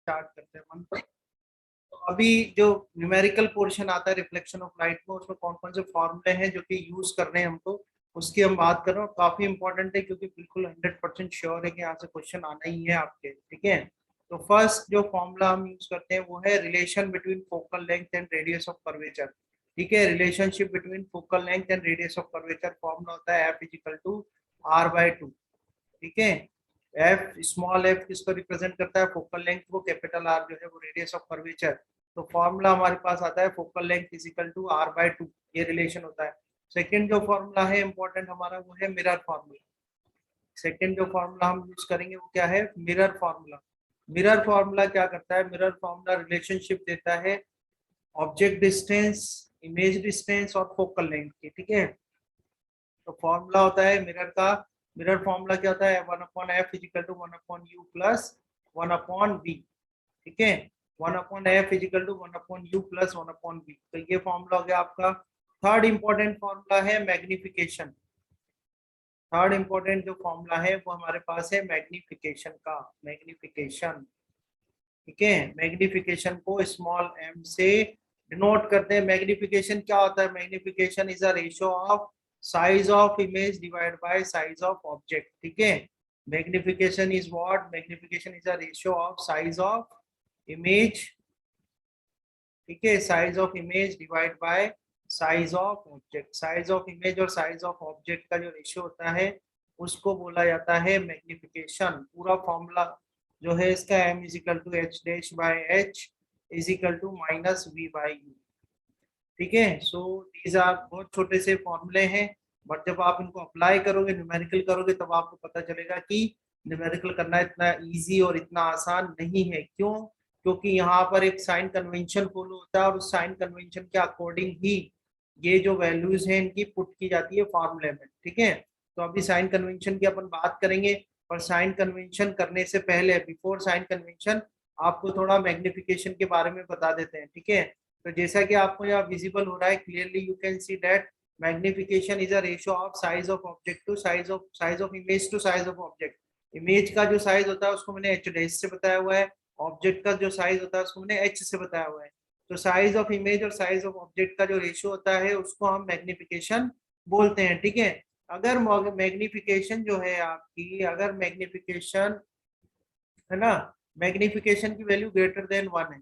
Start करते हैं मन पर। तो अभी जो न्यूमेरिकल पोर्शन आता है रिफ्लेक्शन ऑफ लाइट में, उसमें कौन कौन से फॉर्मूले हैं जो कि यूज करने हैं हमको, उसकी हम बात कर रहे हैं। काफी इंपॉर्टेंट है क्योंकि बिल्कुल 100% श्योर है कि यहाँ से क्वेश्चन आना ही है आपके, ठीक है। तो फर्स्ट जो फॉर्मूला हम यूज करते हैं वो है relation between focal length and radius of curvature, ठीक है। Relationship between focal length and radius of curvature formula होता है F is equal to R/2, ठीक है। एफ स्मॉल एफ किसको रिप्रेजेंट करता है, फोकल लेंथ को, कैपिटल आर जो है वो रेडियस ऑफ कर्वेचर। तो फॉर्मूला हमारे पास आता है focal length is equal to R/2, ये रिलेशन होता है। सेकंड जो फॉर्मूला है इंपॉर्टेंट हमारा वो है मिरर फॉर्मूला। सेकंड जो फॉर्मूला हम यूज करेंगे वो क्या है, मिरर फॉर्मूला। मिरर फॉर्मूला क्या करता है, मिरर फॉर्मूला रिलेशनशिप देता है ऑब्जेक्ट डिस्टेंस, इमेज डिस्टेंस और फोकल लेंथ की, ठीक है। तो फॉर्मूला होता है मिरर का, मिरर फॉर्मूला क्या होता है, 1/f is equal to 1/u plus 1/v, ठीक है। 1/f is equal to 1/u plus 1/v। तो ये फॉर्मूला हो गया आपका। थर्ड इंपॉर्टेंट फॉर्मूला है मैग्निफिकेशन। थर्ड इंपॉर्टेंट जो फॉर्मूला है वो हमारे पास है मैग्निफिकेशन का, मैग्निफिकेशन, ठीक है। मैग्निफिकेशन को स्मॉल m से डिनोट करते हैं। मैग्निफिकेशन क्या होता है, magnification is a ratio of size of image divide by size of object, ठीक है। Magnification is what, magnification is a ratio of size of image, ठीक है, size of image divide by size of object. Size of image और size of object का जो ratio होता है उसको बोला जाता है मैग्निफिकेशन। पूरा फॉर्मूला जो है इसका m is equal to H dash by H is equal to minus V by U, ठीक है। सो दीज आर बहुत छोटे से फॉर्मूले हैं, बट जब आप इनको अप्लाई करोगे, न्यूमेरिकल करोगे, तब आपको पता चलेगा कि न्यूमेरिकल करना इतना इजी और इतना आसान नहीं है। क्यों, क्योंकि यहाँ पर एक साइन कन्वेंशन फॉलो होता है और उस साइन कन्वेंशन के अकॉर्डिंग ही ये जो वैल्यूज हैं इनकी पुट की जाती है फॉर्मूले में, ठीक है। तो अभी साइन कन्वेंशन की अपन बात करेंगे, और साइन कन्वेंशन करने से पहले, बिफोर साइन कन्वेंशन, आपको थोड़ा मैग्निफिकेशन के बारे में बता देते हैं, ठीक है। तो जैसा कि आपको यहाँ विजिबल हो रहा है clearly, you can see that magnification is a ratio of size of object to size of image to size of object. Image का जो साइज होता है उसको मैंने एच डैश से बताया हुआ है, ऑब्जेक्ट का जो साइज होता है उसको मैंने एच से बताया हुआ है। तो साइज ऑफ इमेज और साइज ऑफ ऑब्जेक्ट का जो रेशियो होता है उसको हम मैग्निफिकेशन बोलते हैं, ठीक है। अगर मैग्निफिकेशन जो है आपकी, अगर मैग्निफिकेशन है ना, मैग्निफिकेशन की वैल्यू ग्रेटर देन 1 है,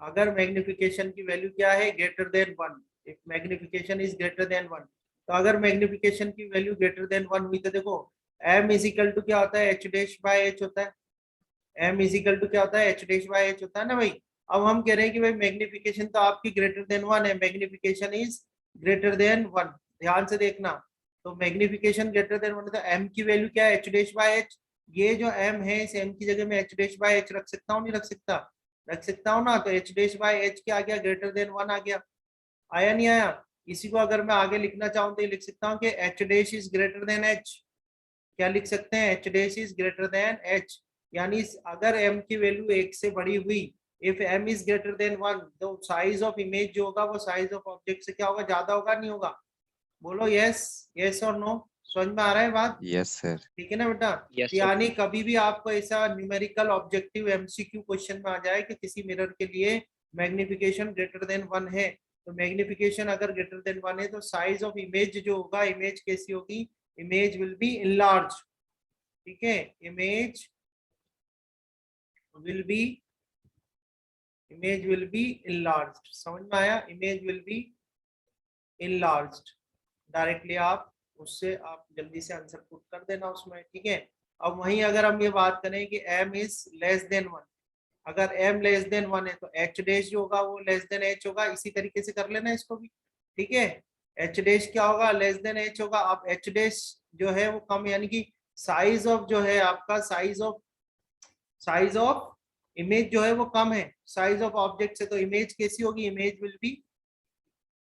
अगर मैग्निफिकेशन की वैल्यू क्या है, greater than 1, if magnification is greater than 1, तो अगर मैग्निफिकेशन की वैल्यू ग्रेटर देन 1 हुई तो देखो m इज इक्वल टू क्या होता है, एच डैश बाय एच होता है। m इज इक्वल टू क्या होता है, एच डैश बाय एच होता है ना भाई। अब हम कह रहे हैं कि भाई मैग्निफिकेशन तो आपकी ग्रेटर देन 1 है, मैग्निफिकेशन इज ग्रेटर देन 1, ध्यान से देखना। तो मैग्निफिकेशन ग्रेटर देन 1 है तो m की वैल्यू क्या है, एच डैश बाय एच। ये जो m है इस m की जगह में एच डैश बाय एच रख सकता हूँ, नहीं रख सकता, रख सकता हूँ ना। तो एच डैश बाय एच क्या आ गया, ग्रेटर देन 1 आ गया, आया नहीं आया। इसी को अगर मैं आगे लिखना चाहूँ तो ये लिख सकता हूँ कि H dash is greater than H. क्या लिख सकते हैं, H dash is greater than H. यानी अगर m की वैल्यू 1 से बड़ी हुई, if m is greater than 1, तो साइज ऑफ इमेज जो होगा वो साइज ऑफ ऑब्जेक्ट से क्या होगा, ज्यादा होगा, नहीं होगा। बोलो यस, यस और नो, समझ में आ रहा है बात, यस सर। ठीक है ना बेटा। Yes sir. यानी कभी भी आपको ऐसा न्यूमेरिकल ऑब्जेक्टिव एमसीक्यू क्वेश्चन में आ जाए कि किसी मिरर के लिए मैग्निफिकेशन ग्रेटर देन 1 है, तो मैग्निफिकेशन अगर ग्रेटर देन 1 है तो साइज ऑफ इमेज जो होगा, इमेज कैसी होगी, इमेज विल बी इनलार्ज, ठीक है। Image will be, image will be enlarge, समझ में आया, image will be enlarge. Directly आप उससे आप जल्दी से आंसर पुट कर देना उसमें, ठीक है। अब वहीं अगर हम ये बात करें कि m इज लेस देन 1, अगर m लेस देन 1 है तो h डैश जो होगा वो लेस देन h होगा। इसी तरीके से कर लेना इसको भी, ठीक है। h डैश क्या होगा, लेस देन h होगा। अब h डैश जो है वो कम, यानी कि साइज ऑफ जो है आपका, साइज ऑफ इमेज जो है वो कम है साइज ऑफ ऑब्जेक्ट से, तो इमेज कैसी होगी, इमेज विल बी,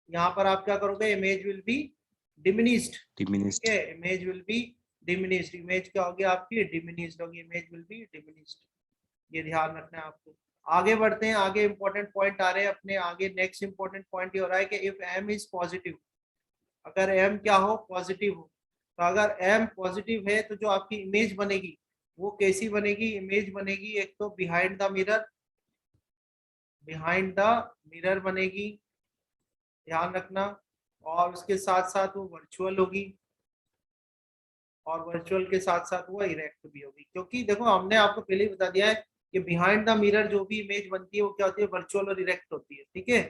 यहाँ पर आप क्या करोगे, इमेज विल बी डिमिनिश्ड, ठीक डिमिनिश्ड। है। Image will be diminished, image क्या होगी आपकी, डिमिनिश्ड होगी, इमेज विल बी डिमिनिश्ड। ये ध्यान रखना है आपको। आगे बढ़ते हैं, आगे इंपॉर्टेंट पॉइंट आ रहे हैं अपने आगे। नेक्स्ट इंपॉर्टेंट पॉइंट ये हो रहा है कि इफ m इज पॉजिटिव, अगर m क्या हो, पॉजिटिव हो, तो अगर m पॉजिटिव है तो जो आपकी इमेज बनेगी, वो कैसी बनेगी इमेज बनेगी, एक तो behind the mirror, behind the mirror बनेगी, ध्यान रखना। और उसके साथ साथ वो वर्चुअल होगी, और वर्चुअल के साथ साथ वो इरेक्ट भी होगी, क्योंकि देखो हमने आपको पहले ही बता दिया है कि बिहाइंड द मिरर जो भी इमेज बनती है वो क्या होती है, वर्चुअल और इरेक्ट होती है, ठीक है।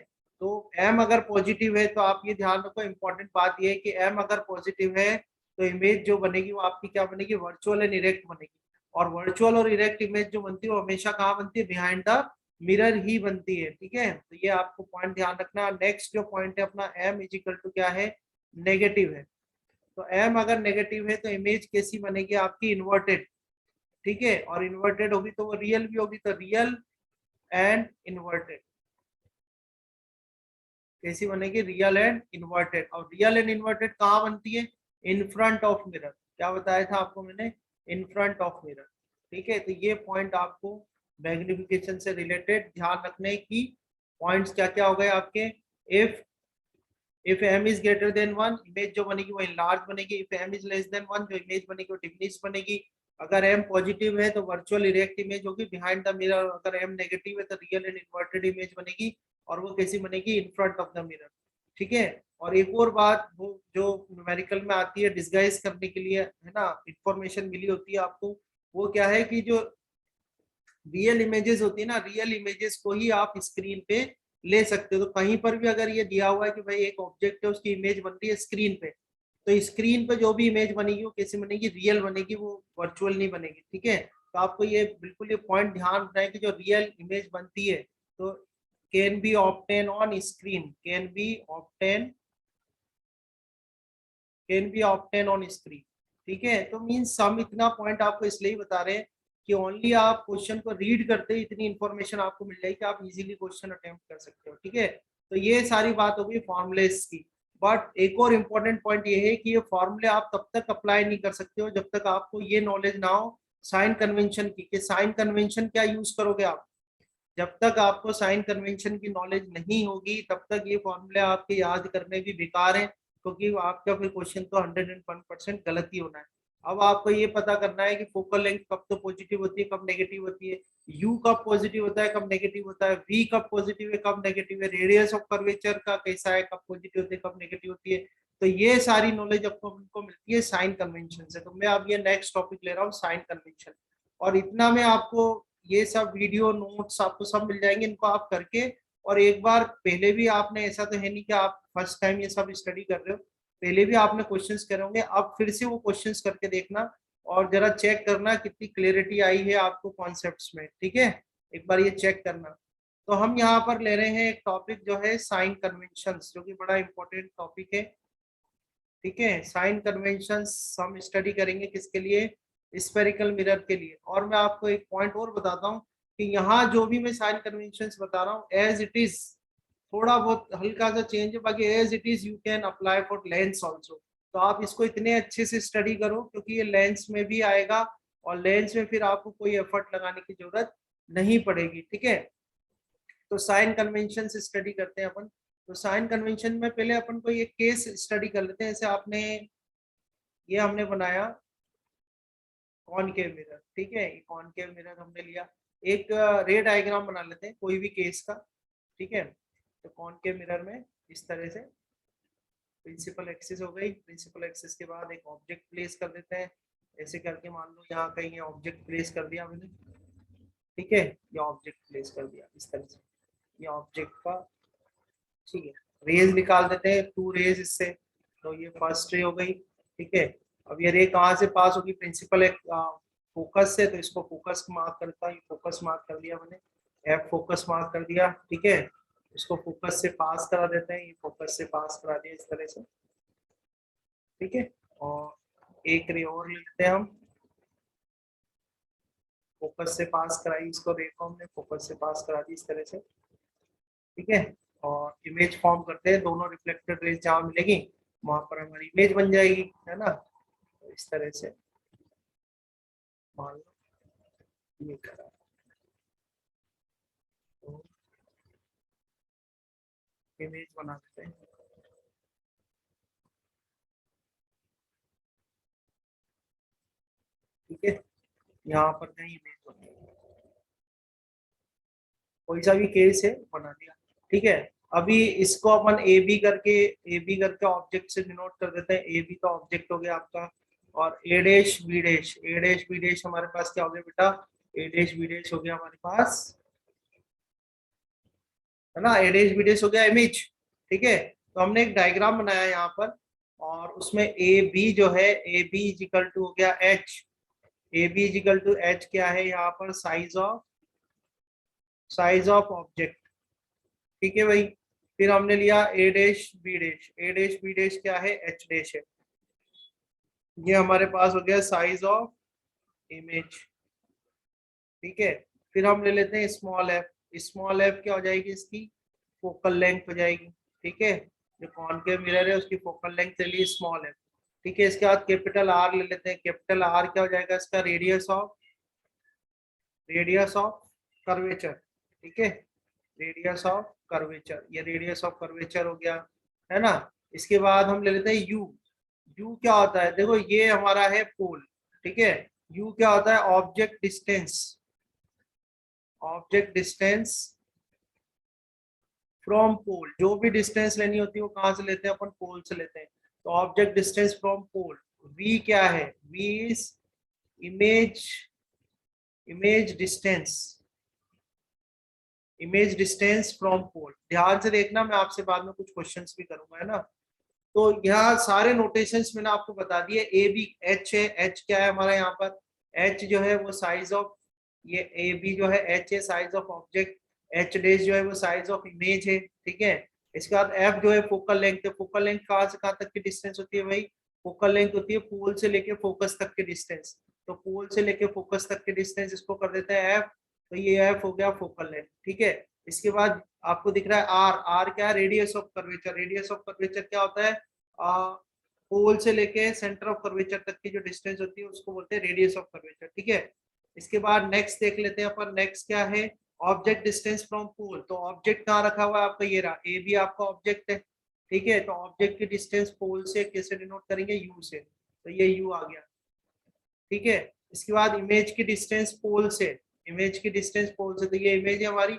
तो एम अगर पॉजिटिव है तो आप ये ध्यान रखो, इंपॉर्टेंट बात ये है कि एम अगर पॉजिटिव है तो इमेज जो बनेगी वो आपकी क्या बनेगी, वर्चुअल एंड इरेक्ट बनेगी। और वर्चुअल और इरेक्ट इमेज जो बनती है वो हमेशा कहाँ बनती है, बिहाइंड द मिरर ही बनती है, ठीक है। तो ये आपको पॉइंट ध्यान रखना। नेक्स्ट जो पॉइंट है अपना, एम इज इक्वल टू क्या है, नेगेटिव है। तो एम अगर नेगेटिव है तो इमेज कैसी बनेगी आपकी, इन्वर्टेड, ठीक है। और इन्वर्टेड होगी तो वो रियल भी होगी, तो रियल एंड इन्वर्टेड कैसी बनेगी, रियल एंड इन्वर्टेड। और रियल एंड इन्वर्टेड कहाँ बनती है, इन फ्रंट ऑफ मिरर, क्या बताया था आपको मैंने, इन फ्रंट ऑफ मिरर, ठीक है। तो ये पॉइंट आपको मैग्निफिकेशन से रिलेटेड ध्यान रखने की पॉइंट्स क्या क्या हो गए आपके। If m is greater than 1, image जो बनेगी वो लार्ज बनेगी। If m is less than 1, जो इमेज बनेगी वो डिमिनिश बनेगी। अगर m पॉजिटिव है तो वर्चुअल इरेक्ट इमेज होगी बिहाइंड द मिरर। अगर m नेगेटिव है तो रियल एंड इन्वर्टेड इमेज बनेगी, और वो कैसी बनेगी, in front of the mirror, ठीक है। और एक और बात वो जो न्यूमेरिकल में आती है डिस्गाइज करने के लिए, है ना, इंफॉर्मेशन मिली होती है आपको, वो क्या है कि जो रियल इमेजेस होती है ना, रियल इमेजेस को ही आप स्क्रीन पे ले सकते हो। तो कहीं पर भी अगर ये दिया हुआ है कि भाई एक ऑब्जेक्ट है उसकी इमेज बन रही है स्क्रीन पे, तो स्क्रीन पे जो भी इमेज बनेगी वो कैसे बनेगी, रियल बनेगी, वो वर्चुअल नहीं बनेगी, ठीक है। तो आपको ये बिल्कुल ये पॉइंट ध्यान रखना है कि जो रियल इमेज बनती है तो can be obtain on screen, can be obtain on screen, ठीक है। तो मीन्स हम इतना पॉइंट आपको इसलिए ही बता रहे हैं कि ओनली आप क्वेश्चन को रीड करते ही इतनी इन्फॉर्मेशन आपको मिल जाएगी कि आप इजीली क्वेश्चन अटेम्प्ट कर सकते हो, ठीक है। तो ये सारी बात होगी फॉर्मुलेस की। बट एक और इम्पोर्टेंट पॉइंट ये है कि ये फॉर्मूले आप तब तक अप्लाई नहीं कर सकते हो जब तक आपको ये नॉलेज ना हो साइन कन्वेंशन की, कि साइन कन्वेंशन क्या यूज करोगे आप। जब तक आपको साइन कन्वेंशन की नॉलेज नहीं होगी तब तक ये फॉर्मूले आपके याद करने भी बेकार है, क्योंकि आपका फिर क्वेश्चन तो 101% गलत ही होना है। अब आपको ये पता करना है कि फोकल लेंथ कब तो पॉजिटिव होती है कब नेगेटिव होती है, यू कब पॉजिटिव होता है कब नेगेटिव होता है, वी कब पॉजिटिव है कब नेगेटिव है, रेडियस ऑफ कर्वेचर का कैसा है, कब पॉजिटिव होती है कब नेगेटिव होती है। तो ये सारी नॉलेज आपको मिलती है साइन कन्वेंशन से। तो मैं अब ये नेक्स्ट टॉपिक ले रहा हूँ, साइन कन्वेंशन। और इतना में आपको ये सब वीडियो नोट्स आपको सब मिल जाएंगे, इनको आप करके, और एक बार पहले भी आपने, ऐसा तो है नहीं कि आप फर्स्ट टाइम ये सब स्टडी कर रहे हो, पहले भी आपने क्वेश्चंस करे होंगे, अब फिर से वो क्वेश्चंस करके देखना और जरा चेक करना कितनी क्लियरिटी आई है आपको कॉन्सेप्ट्स में, ठीक है। एक बार ये चेक करना। तो हम यहाँ पर ले रहे हैं एक टॉपिक जो है साइन कन्वेंशंस, जो कि बड़ा इंपॉर्टेंट टॉपिक है, ठीक है। साइन कन्वेंशंस हम स्टडी करेंगे किसके लिए, स्फेरिकल मिरर के लिए। और मैं आपको एक पॉइंट और बताता हूँ कि यहाँ जो भी मैं साइन कन्वेंशंस बता रहा हूँ एज इट इज, थोड़ा बहुत हल्का सा चेंज है, बाकी as it is you can apply for lens also. तो आप इसको इतने अच्छे से स्टडी करो क्योंकि ये लेंस में भी आएगा, और लेंस में फिर आपको कोई एफर्ट लगाने की जरूरत नहीं पड़ेगी, ठीक है। तो साइन कन्वेंशन स्टडी करते हैं अपन। तो साइन कन्वेंशन में पहले अपन को ये केस स्टडी कर लेते हैं। जैसे आपने, ये हमने बनाया कॉनकेव मिरर, ठीक है, ये कॉनकेव मिरर हमने लिया। एक रे डायग्राम बना लेते हैं कोई भी केस का, ठीक है। तो कॉनकेव मिरर में इस तरह से प्रिंसिपल एक्सिस हो गई, प्रिंसिपल एक्सिस के बाद एक ऑब्जेक्ट प्लेस कर देते हैं, ऐसे करके मान लो यहाँ कहीं ऑब्जेक्ट प्लेस कर दिया मैंने, ठीक है। ये ऑब्जेक्ट प्लेस कर दिया इस तरह से, ये ऑब्जेक्ट का, ठीक है। रेज निकाल देते हैं, टू रेज इससे, तो ये फर्स्ट रे हो गई, ठीक है। अब ये रे कहाँ से पास होगी, प्रिंसिपल एक फोकस से, तो इसको फोकस मार्क करता है, फोकस मार्क कर दिया मैंने, एफ फोकस मार्क कर दिया, ठीक है। इसको फोकस से पास करा देते हैं, ये फोकस से पास करा दिया इस तरह से, ठीक है। और एक रे और लेते हैं हम, फोकस से पास कराई इसको, रे को हमने फोकस से पास करा दी इस तरह से, ठीक है। और इमेज फॉर्म करते हैं, दोनों रिफ्लेक्टेड रेज जहाँ मिलेगी वहां पर हमारी इमेज बन जाएगी, है ना। तो इस तरह से मान लो ये करा, तो इमेज बना देते हैं, ठीक है। यहाँ पर कहीं इमेज होती है, कोई सा भी केस है बना दिया। ठीक है, अभी इसको अपन ए बी करके ऑब्जेक्ट से डिनोट कर देते हैं। ए बी का ऑब्जेक्ट हो गया आपका, और ए डैश बी डैश, ए डैश बी डैश हमारे पास क्या हो गया बेटा, ए डैश बी डैश हो गया हमारे पास, है ना, ए डैश बी डैश हो गया इमेज। ठीक है, तो हमने एक डायग्राम बनाया यहाँ पर, और उसमें ए बी जो है, A B is equal to हो गया H, A B is equal to H क्या है यहाँ पर, साइज ऑफ ऑब्जेक्ट। ठीक है भाई, फिर हमने लिया ए डैश बी डैश, ए डैश बी डैश क्या है, एच डैश है, ये हमारे पास हो गया साइज ऑफ इमेज। ठीक है, फिर हम ले लेते हैं स्मॉल एफ, स्मॉल एफ क्या हो जाएगी, इसकी फोकल लेंथ हो जाएगी। ठीक है, जो कॉनकेव मिरर है उसकी फोकल लेंथ ले ली स्मॉल एफ। ठीक है, इसके बाद कैपिटल आर ले लेते हैं, कैपिटल आर क्या हो जाएगा इसका, रेडियस ऑफ कर्वेचर। ठीक है, रेडियस ऑफ कर्वेचर, ये रेडियस ऑफ कर्वेचर हो गया, है ना। इसके बाद हम ले लेते हैं यू, यू क्या होता है, देखो ये हमारा है पोल। ठीक है, यू क्या होता है, object distance, object distance from pole, जो भी डिस्टेंस लेनी होती है वो कहां से लेते हैं अपन, पोल से लेते हैं। तो object distance from pole, v क्या है, v is image, image distance, image distance from pole. ध्यान से देखना, मैं आपसे बाद में कुछ क्वेश्चंस भी करूंगा, है ना। तो यहाँ सारे नोटेशंस मैंने आपको बता दिए। ए बी एच है, एच क्या है हमारा यहाँ पर, एच जो है वो साइज ऑफ, ये ए बी जो है एच है size of object, H days जो है वो साइज ऑफ इमेज है। ठीक है, इसके बाद एफ जो है फोकल लेंथ है, फोकल लेंथ कहाँ से कहाँ तक की डिस्टेंस होती है भाई, फोकल लेंथ होती है पोल से लेके फोकस तक की डिस्टेंस। तो पोल से लेके फोकस तक की डिस्टेंस इसको कर देते हैं एफ, तो ये एफ हो गया फोकल लेंथ। ठीक है, इसके बाद आपको दिख रहा है आर, आर क्या है, radius of curvature, radius of curvature क्या होता है, पोल से लेके सेंटर ऑफ कर्वेचर तक की जो डिस्टेंस होती है उसको बोलते हैं रेडियस ऑफ कर्वेचर। ठीक है, इसके बाद नेक्स्ट देख लेते हैं अपन, नेक्स्ट क्या है, ऑब्जेक्ट डिस्टेंस फ्रॉम पोल। तो ऑब्जेक्ट कहाँ रखा हुआ है आपका, ये रहा, ए बी आपका ऑब्जेक्ट है। ठीक है, तो ऑब्जेक्ट की डिस्टेंस पोल से कैसे डिनोट करेंगे, यू से, तो ये यू आ गया। ठीक है, इसके बाद इमेज की डिस्टेंस पोल से, इमेज की डिस्टेंस पोल से, तो ये इमेज है हमारी,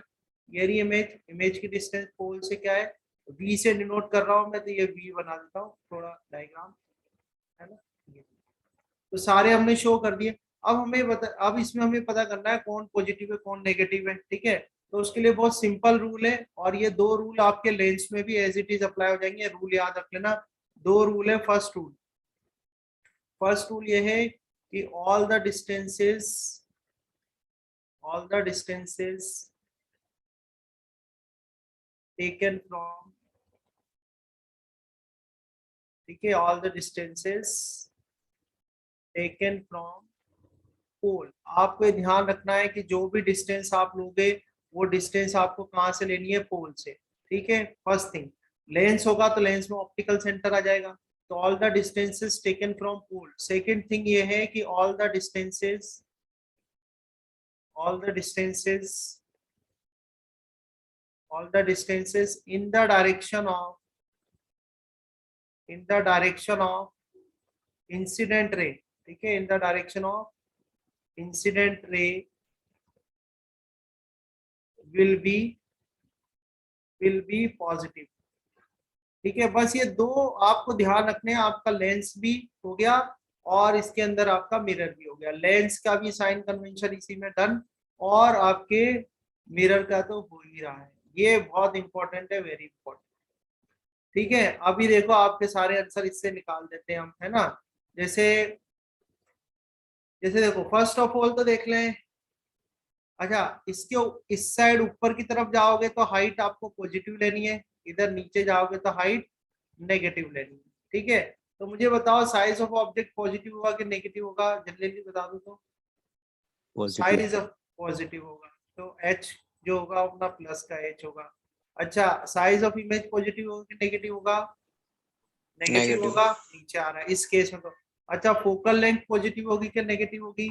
ये रही इमेज, इमेज की डिस्टेंस पोल से क्या है, वी से डिनोट कर रहा हूं मैं, तो ये वी बना देता हूँ थोड़ा डायग्राम, है ना। तो सारे हमने शो कर दिए। अब हमें बता, अब इसमें हमें पता करना है कौन पॉजिटिव है कौन नेगेटिव है। ठीक है, तो उसके लिए बहुत सिंपल रूल है, और ये दो रूल आपके लेंस में भी एज इट इज अप्लाई हो जाएंगे, रूल याद रख लेना। दो रूल है, फर्स्ट रूल ये है कि all the distances taken from, ठीक है, all the distances taken from पोल। आपको ये ध्यान रखना है कि जो भी डिस्टेंस आप लोगे वो डिस्टेंस आपको कहां से लेनी है, पोल से। ठीक है, फर्स्ट थिंग, लेंस होगा तो लेंस में ऑप्टिकल सेंटर आ जाएगा, तो all the distances taken from pole. Second thing ये है कि all the distances in the direction of incident ray। ठीक है, in the direction of incident ray will be positive. ठीक है, बस ये दो आपको ध्यान रखने हैं, आपका लेंस भी हो गया और इसके अंदर आपका मिरर भी हो गया। लेंस का भी साइन कन्वेंशन इसी में डन, और आपके मिरर का तो हो ही रहा है। ये बहुत इंपॉर्टेंट है, वेरी इंपॉर्टेंट। ठीक है, अभी देखो आपके सारे आंसर इससे निकाल देते हैं हम, है ना। जैसे जैसे देखो, फर्स्ट ऑफ ऑल तो देख लें, अच्छा इसके इस साइड ऊपर की तरफ जाओगे तो हाइट आपको पॉजिटिव लेनी है, इधर नीचे जाओगे तो हाइट नेगेटिव लेनी है। ठीक है, तो मुझे बताओ साइज ऑफ ऑब्जेक्ट पॉजिटिव होगा कि नेगेटिव होगा, जल्दी बता दो तो। साइज ऑफ पॉजिटिव होगा, तो एच जो होगा अपना प्लस का एच होगा। अच्छा, साइज ऑफ इमेज पॉजिटिव होगा कि नेगेटिव होगा, नेगेटिव होगा, नीचे आ रहा है इस केस में तो। अच्छा, फोकल लेंथ पॉजिटिव होगी कि नेगेटिव होगी,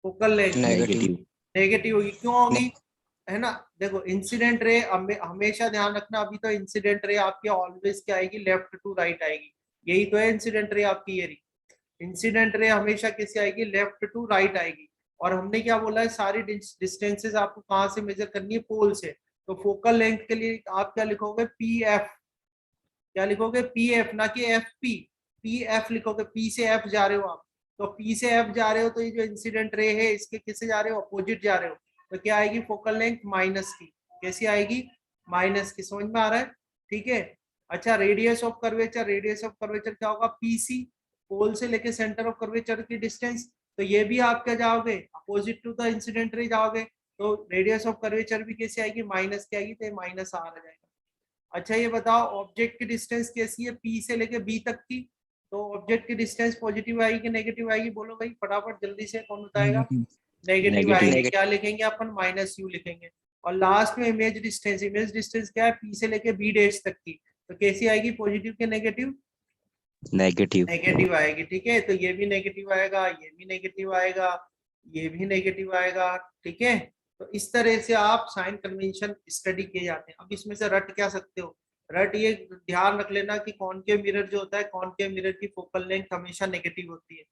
फोकल लेंथ नेगेटिव होगी, क्यों होगी, है ना। देखो इंसिडेंट रे हमेशा ध्यान रखना, अभी तो इंसिडेंट रे आपकी ऑलवेज क्या आएगी, लेफ्ट टू राइट आएगी, यही तो है इंसिडेंट रे आपकी, ये रही। इंसिडेंट रे हमेशा कैसे आएगी, लेफ्ट टू राइट आएगी। और हमने क्या बोला है, सारी डिस्टेंसेस आपको कहाँ से मेजर करनी है, पोल से। तो फोकल लेंथ के लिए आप क्या लिखोगे, पी एफ, क्या लिखोगे, पी एफ, ना कि एफ पी, पी एफ लिखोगे, पी से एफ जा रहे हो आप, तो पी से एफ जा रहे हो तो ये जो इंसिडेंट रे है इसके किससे जा रहे हो, अपोजिट जा रहे हो, तो क्या आएगी फोकल लेंथ माइनस की, कैसी आएगी, माइनस की। समझ में आ रहा है, ठीक है। अच्छा, radius of curvature, radius of curvature क्या होगा, पीसी, पोल से लेके सेंटर ऑफ कर्वेचर की डिस्टेंस, तो ये भी आप क्या जाओगे, opposite to the incident ray जाओगे, तो रेडियस ऑफ कर्वेचर भी कैसे आएगी, माइनस की आएगी, तो माइनस आर आ जाएगा। अच्छा ये बताओ, ऑब्जेक्ट की डिस्टेंस कैसी है, पी से लेके बी तक की, तो ऑब्जेक्ट की डिस्टेंस पॉजिटिव आएगी कि नेगेटिव आएगी, बोलो भाई फटाफट जल्दी से, कौन बताएगा, नेगेटिव आएगी। क्या लिखेंगे अपन, माइनस यू लिखेंगे। और लास्ट में इमेज डिस्टेंस, इमेज डिस्टेंस क्या है, पी से लेके बी डैश तक की, तो कैसी आएगी, पॉजिटिव के नेगेटिव, नेगेटिव। नेगेटिव आएगी, ठीक है। तो ये भी नेगेटिव आएगा, ये भी नेगेटिव आएगा, ये भी नेगेटिव आएगा, ठीक है। तो इस तरह से आप साइन कन्वेंशन स्टडी किए जाते हैं। अब इसमें से रट क्या सकते हो, रट ये ध्यान रख लेना कि कॉनकेव मिरर जो होता है, कॉनकेव मिरर की फोकल लेंथ हमेशा नेगेटिव होती है।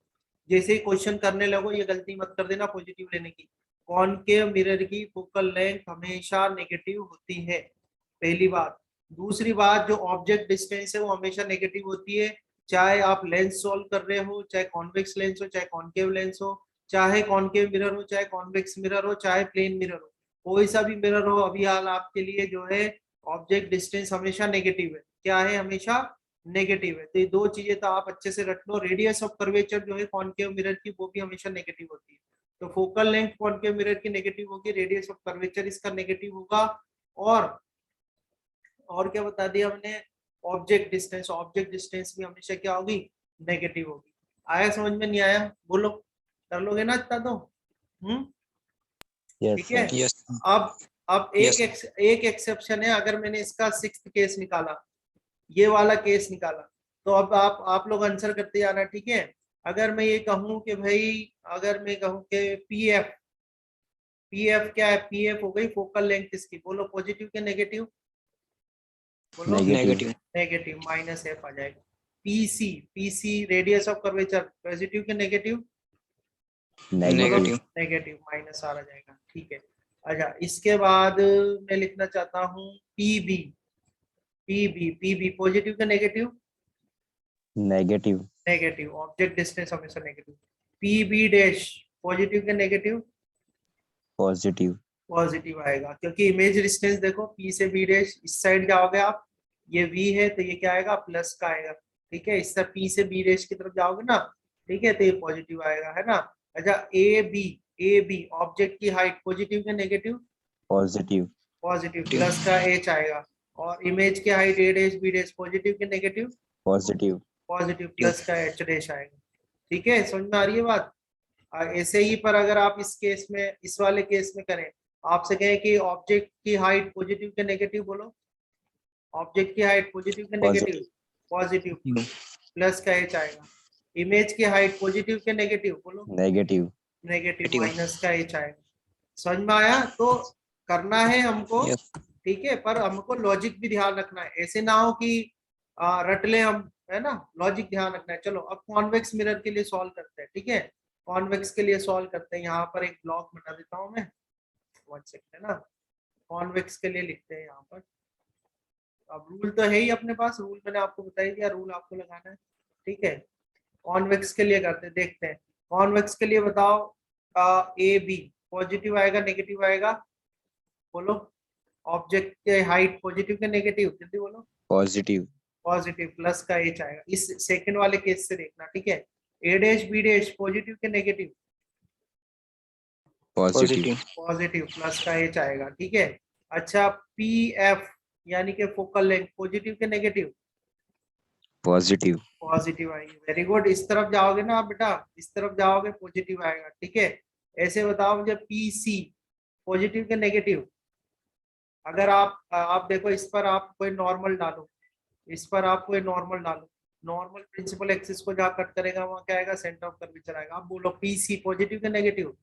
जैसे ही क्वेश्चन करने लगो ये गलती मत कर देना पॉजिटिव लेने की, कॉनकेव मिरर की फोकल लेंथ हमेशा नेगेटिव होती है, पहली बात। दूसरी बात, जो ऑब्जेक्ट डिस्टेंस है वो हमेशा नेगेटिव होती है, चाहे आप लेंस सॉल्व कर रहे हो, चाहे कॉन्वेक्स लेंस हो, चाहे कॉनकेव लेंस हो, चाहे कॉनकेव मिरर हो, चाहे कॉन्वेक्स मिरर हो, चाहे प्लेन मिरर हो, कोई सा भी मिरर हो, अभी हाल आपके लिए जो है ऑब्जेक्ट डिस्टेंस हमेशा नेगेटिव है, क्या है, हमेशा नेगेटिव है। तो ये दो चीजें तो आप अच्छे से रख लो। रेडियस ऑफ कर्वेचर जो है कॉनकेव मिरर की, वो भी हमेशा नेगेटिव होती है। तो फोकल लेंथ कॉनकेव मिरर की नेगेटिव होगी, रेडियस ऑफ कर्वेचर इसका नेगेटिव होगा। और क्या बता दिया हमने, ऑब्जेक्ट डिस्टेंस, ऑब्जेक्ट डिस्टेंस भी हमेशा क्या होगी, नेगेटिव होगी। आया समझ में, नहीं आया, बोलो, कर लोगे ना इतना तो, यस ठीक है। सर। यस अब एक एक्सेप्शन है, अगर मैंने इसका 6th केस निकाला, ये वाला केस निकाला, तो अब आप लोग आंसर करते जाना, ठीक है। अगर मैं ये कहूं कि भाई, अगर मैं कहूं कि पीएफ, पीएफ क्या है, पीएफ हो गई फोकल लेंथ इसकी, बोलो पॉजिटिव के नेगेटिव, बोलो नेगेटिव। नेगेटिव, माइनस एफ आ जाएगा। PC, PC radius of curvature, positive के negative, negative. Negative, minus R आ जाएगा, ठीक है। अच्छा, इसके बाद मैं लिखना चाहता हूँ पीबी, पीबी, पीबी पॉजिटिव के negative, negative. Negative, object distance हमेशा नेगेटिव। पीबी डैश पॉजिटिव के नेगेटिव, पॉजिटिव। पॉजिटिव आएगा, क्योंकि इमेज डिस्टेंस देखो, पी से बी डैश इस साइड जाओगे आप, ये वी है तो ये क्या आएगा, प्लस का आएगा, ठीक है। इस तरह पी से बी डैश की तरफ जाओगे ना, ठीक है, तो ये पॉजिटिव आएगा, है ना। अच्छा, A B, A B object की हाइट, पॉजिटिव के नेगेटिव, पॉजिटिव। पॉजिटिव, प्लस का एच आएगा। और इमेज की height A dash B dash, positive के नेगेटिव, पॉजिटिव। पॉजिटिव, प्लस का एच डैश आएगा, ठीक है। समझ में आ रही है बात। ऐसे ही पर अगर आप इस केस में, इस वाले केस में करें, आपसे कहें कि ऑब्जेक्ट की हाइट पॉजिटिव के नेगेटिव, बोलो ऑब्जेक्ट की हाइट पॉजिटिव के नेगेटिव, पॉजिटिव, प्लस का एच आएगा। इमेज की हाइट पॉजिटिव के नेगेटिव, बोलो नेगेटिव। नेगेटिव, माइनस का एच आएगा। समझ में आया। तो करना है हमको, यस ठीक है, पर हमको लॉजिक भी ध्यान रखना है, ऐसे ना हो कि रट ले हम, है ना, लॉजिक ध्यान रखना है। चलो अब कॉन्वेक्स मिरर के लिए सॉल्व करते हैं, ठीक है। कॉन्वेक्स के लिए सॉल्व करते हैं, यहाँ पर एक ब्लॉक बना देता हूँ मैं, 1 सेकंड, है ना। कॉन्वेक्स के लिए लिखते हैं यहाँ पर। अब रूल तो है ही अपने पास, रूल मैंने आपको बता ही दिया, रूल आपको लगाना है, ठीक है। कॉन्वेक्स के लिए करते हैं, देखते हैं। कॉन्वेक्स के लिए बताओ, ए बी पॉजिटिव आएगा नेगेटिव आएगा, बोलो। ऑब्जेक्ट के हाइट पॉजिटिव के नेगेटिव, जल्दी बोलो। पॉजिटिव। पॉजिटिव, प्लस का एच आएगा। इस सेकंड वाले केस से देखना, ठीक है। ए डैश बी डैश पॉजिटिव के नेगेटिव, पॉजिटिव। पॉजिटिव, प्लस का एच आएगा, ठीक है। अच्छा, पी एफ यानी कि फोकल लेंथ पॉजिटिव के नेगेटिव, पॉजिटिव। पॉजिटिव आएगी, वेरी गुड। इस तरफ जाओगे ना आप बेटा, इस तरफ जाओगे पॉजिटिव आएगा, ठीक है। ऐसे बताओ मुझे, पी सी पॉजिटिव के नेगेटिव, अगर आप देखो, इस पर आप कोई नॉर्मल डालो, इस पर आप कोई नॉर्मल डालो, नॉर्मल प्रिंसिपल एक्सिस को जहाँ कट करेगा वहाँ क्या आएगा, सेंटर ऑफ कर्वेचर आएगा। आप बोलो पी सी पॉजिटिव के नेगेटिव,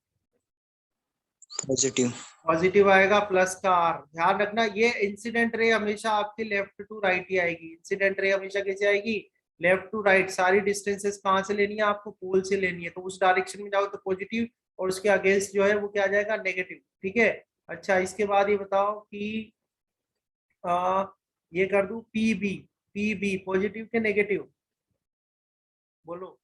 पॉजिटिव पॉजिटिव आएगा, प्लस का आर। ध्यान रखना, ये इंसिडेंट रे हमेशा आपकी लेफ्ट टू राइट ही आएगी, इंसिडेंट रे हमेशा कैसे आएगी, लेफ्ट टू राइट सारी डिस्टेंसेस कहाँ से लेनी है आपको, पोल से लेनी है, तो उस डायरेक्शन में जाओ तो पॉजिटिव, और उसके अगेंस्ट जो है वो क्या आ जाएगा, नेगेटिव। ठीक है। अच्छा, इसके बाद ये बताओ कि ये कर दूं पीबी, पीबी पॉजिटिव के नेगेटिव, बोलो।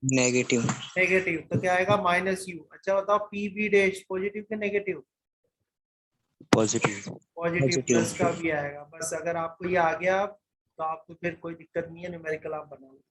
नेगेटिव। नेगेटिव, तो क्या आएगा, माइनस यू। अच्छा बताओ पीबी डैश पॉजिटिव के नेगेटिव, पॉजिटिव। पॉजिटिव प्लस का भी आएगा। बस अगर आपको ये आ गया तो आपको फिर कोई दिक्कत नहीं है, न्यूमेरिकल आप बना लो।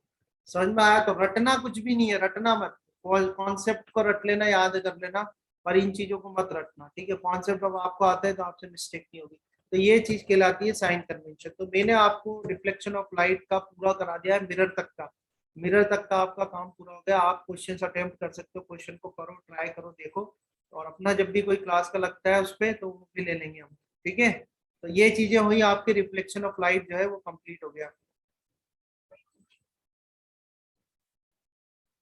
समझ में आया? तो रटना कुछ भी नहीं है, रटना मत, कॉन्सेप्ट को रट लेना, याद कर लेना, पर इन चीजों को मत रटना। ठीक है, कॉन्सेप्ट अब आपको आता है तो आपसे मिस्टेक नहीं होगी। तो ये चीज कहलाती है साइन कन्वेंशन। तो मैंने आपको रिफ्लेक्शन ऑफ लाइट का पूरा करा दिया है, मिरर तक का। मिरर तक का आपका काम पूरा हो गया। आप क्वेश्चन अटेम्प्ट कर सकते हो, क्वेश्चन को करो, ट्राई करो, देखो, और अपना जब भी कोई क्लास का लगता है उस पर तो वो भी ले लेंगे हम। ठीक है, तो ये चीजें हुई, आपके रिफ्लेक्शन ऑफ लाइट जो है वो कंप्लीट हो गया।